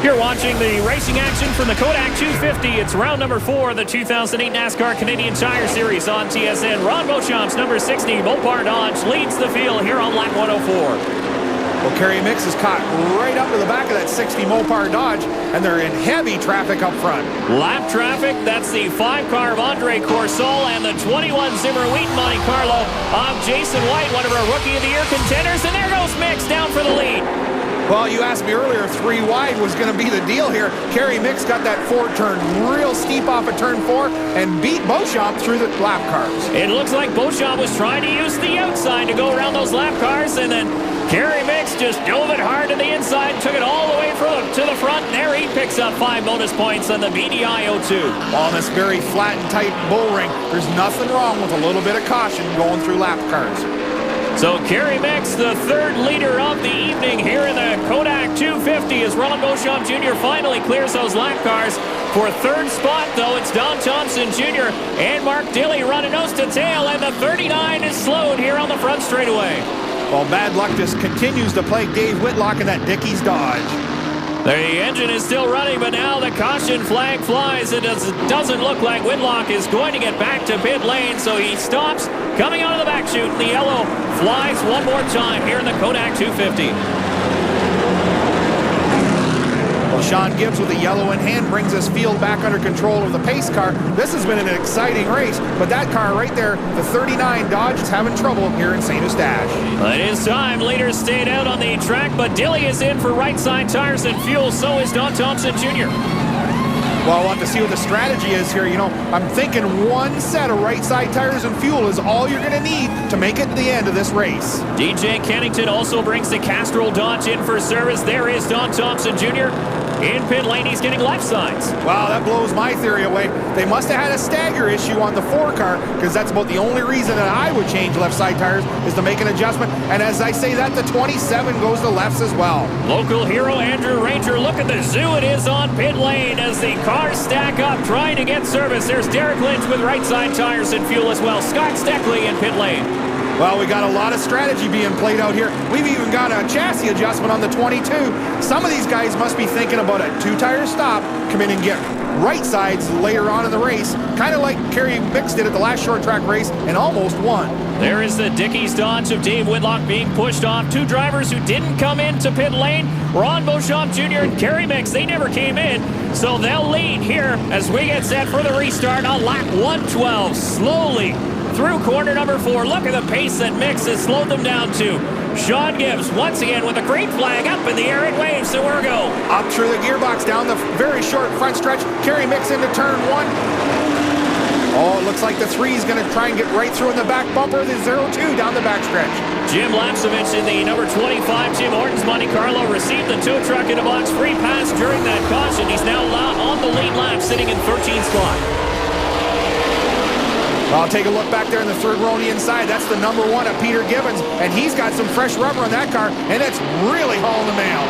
You're watching the racing action from the Kodak 250. It's round number 4 of the 2008 NASCAR Canadian Tire Series on TSN. Ron Beauchamp's number 60, Mopar Dodge, leads the field here on lap 104. Well, Kerry Mix is caught right up to the back of that 60 Mopar Dodge, and they're in heavy traffic up front. Lap traffic, that's the 5-car of Andre Corsol and the 21 Zimmer Wheaton Monte Carlo of Jason White, one of our Rookie of the Year contenders. And there goes Mix down for the lead. Well, you asked me earlier, 3 wide was going to be the deal here. Kerry Mix got that 4 turn real steep off of turn 4 and beat Beauchamp through the lap cars. It looks like Beauchamp was trying to use the outside to go around those lap cars, and then Kerry Mix just dove it hard to the inside, took it all the way to the front, and there he picks up 5 bonus points on the BDI 02. On this very flat and tight bull ring, there's nothing wrong with a little bit of caution going through lap cars. So Kerry Mix, the 3rd leader of the evening here in the Kodak 250, as Ron Beauchamp Jr. finally clears those lap cars. For 3rd spot, though, it's Don Thompson Jr. and Mark Dilley running nose to tail, and the 39 is slowed here on the front straightaway. Well, bad luck just continues to plague Dave Whitlock in that Dickies Dodge. The engine is still running, but now the caution flag flies. It doesn't look like Whitlock is going to get back to pit lane, so he stops coming out of the back chute. The yellow flies one more time here in the Kodak 250. Well, Sean Gibbs with the yellow in hand brings his field back under control of the pace car. This has been an exciting race, but that car right there, the 39 Dodge, is having trouble here in St. Eustache. It is time. Leaders stayed out on the track, but Dilley is in for right side tires and fuel. So is Don Thompson Jr. Well, we'll have to see what the strategy is here. You know, I'm thinking 1 set of right side tires and fuel is all you're going to need to make it to the end of this race. DJ Kennington also brings the Castrol Dodge in for service. There is Don Thompson Jr. in pit lane. He's getting left sides. Wow, that blows my theory away. They must have had a stagger issue on the 4 car, because that's about the only reason that I would change left side tires is to make an adjustment. And as I say that, the 27 goes to lefts as well. Local hero Andrew Ranger, look at the zoo it is on pit lane as the cars stack up trying to get service. There's Derek Lynch with right side tires and fuel as well. Scott Steckley in pit lane. Well, we got a lot of strategy being played out here. We've even got a chassis adjustment on the 22. Some of these guys must be thinking about a 2-tire stop, come in and get right sides later on in the race, kind of like Kerry Mix did at the last short track race and almost won. There is the Dickies Dodge of Dave Whitlock being pushed off. 2 drivers who didn't come into pit lane, Ron Beauchamp Jr. and Kerry Mix, they never came in, so they'll lead here as we get set for the restart on lap 112. Slowly through corner number 4. Look at the pace that Mix has slowed them down to. Sean Gibbs once again with a green flag up in the air. It waves, so we're go. Up through the gearbox down the very short front stretch. Kerry Mix into turn 1. Oh, it looks like the 3 is going to try and get right through in the back bumper. The 0-2 down the back stretch. Jim Lapsovich in the number 25 Jim Hortons Monte Carlo received the tow truck in a box free pass during that caution. He's now on the lead lap, sitting in 13th spot. Well, take a look back there in the 3rd row on the inside. That's the number 1 of Peter Gibbons, and he's got some fresh rubber on that car, and it's really hauling the mail.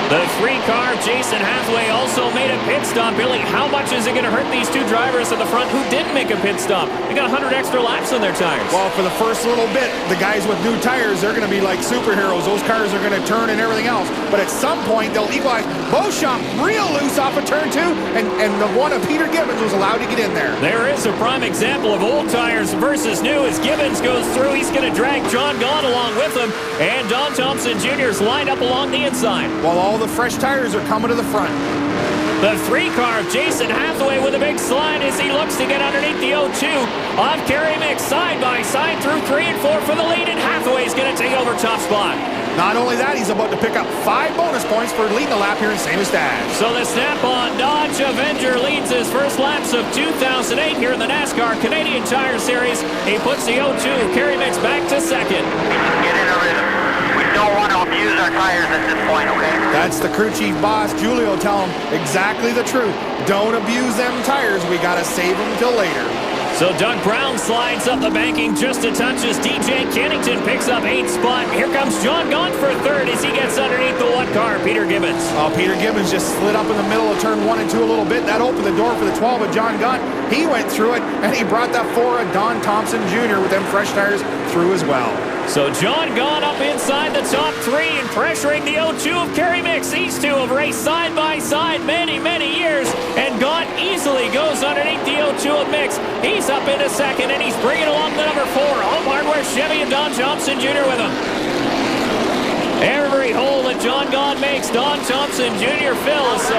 The 3-car Jason Hathaway also made a pit stop. Billy, how much is it going to hurt these 2 drivers at the front who didn't make a pit stop? They got 100 extra laps on their tires. Well, for the first little bit, the guys with new tires, they're going to be like superheroes. Those cars are going to turn and everything else. But at some point, they'll equalize. Beauchamp real loose off of turn 2, and the 1 of Peter Gibbons was allowed to get in there. There is a prime example of old tires versus new. As Gibbons goes through, he's going to drag John Gahn along with him, and Don Thompson Jr. is lined up along the inside. While all the fresh tires are coming to the front. The 3-car of Jason Hathaway with a big slide as he looks to get underneath the 0-2 of Kerry Mix side by side through 3 and 4 for the lead, and Hathaway's going to take over top spot. Not only that, he's about to pick up 5 bonus points for leading the lap here in St. Eustache. So the Snap-on Dodge Avenger leads his first laps of 2008 here in the NASCAR Canadian Tire Series. He puts the 0-2, Kerry Mix back to 2nd. Get in a rhythm. We don't want to abuse our tires at this point, okay? That's the crew chief boss, Julio, telling him exactly the truth. Don't abuse them tires. We got to save them till later. So Doug Brown slides up the banking just a touch as DJ Kennington picks up 8th spot. Here comes John Gahn for 3rd as he gets underneath the 1 car, Peter Gibbons. Oh, Peter Gibbons just slid up in the middle of turn 1 and 2 a little bit. That opened the door for the 12 of John Gahn. He went through it, and he brought that 4 of Don Thompson Jr. with them fresh tires through as well. So John Gahn up inside the top three and pressuring the 0-2 of Kerry Mix. These two have raced side by side many, many years, and Gahn easily goes underneath the 0-2 of Mix. He's up into second, and he's bringing along the number 4, Home Hardware Chevy, and Don Thompson Jr. with him. Every hole that John Gahn makes, Don Thompson Jr. fills. So.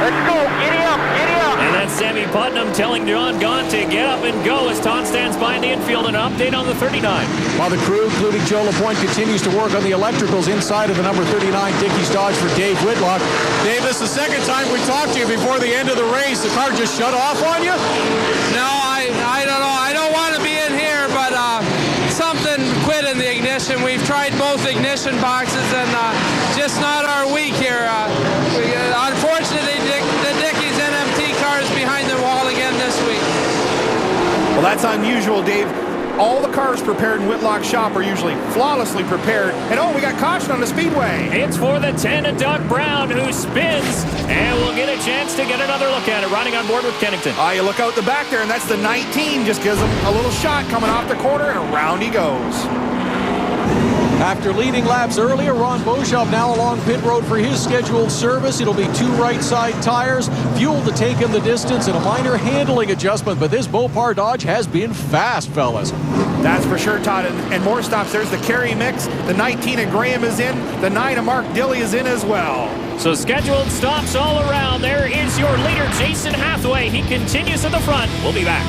Let's go. Giddy up. Giddy up. And that's Sammy Putnam telling John Gahn to get up and go as Tom stands by in the infield. An update on the 39. While the crew, including Joe LaPointe, continues to work on the electricals inside of the number 39 Dickies Dodge for Dave Whitlock. Dave, this is the second time we talked to you before the end of the race. The car just shut off on you? No, I don't know. I don't want to be in here, but something quit in the ignition. We've tried both ignition boxes, and just not our week here. Unfortunately, the Dickies NMT car is behind the wall again this week. Well, that's unusual, Dave. All the cars prepared in Whitlock's shop are usually flawlessly prepared. And oh, we got caution on the speedway. It's for the 10 of Doug Brown, who spins, and we'll get a chance to get another look at it. Riding on board with Kennington. You look out the back there, and that's the 19. Just gives him a little shot coming off the corner, and around he goes. After leading laps earlier, Ron Beauchamp now along pit road for his scheduled service. It'll be 2 right side tires, fuel to take him the distance, and a minor handling adjustment. But this Beaupar Dodge has been fast, fellas. That's for sure, Todd. And more stops. There's the Kerry Mix. The 19 of Graham is in. The 9 of Mark Dilley is in as well. So scheduled stops all around. There is your leader, Jason Hathaway. He continues at the front. We'll be back.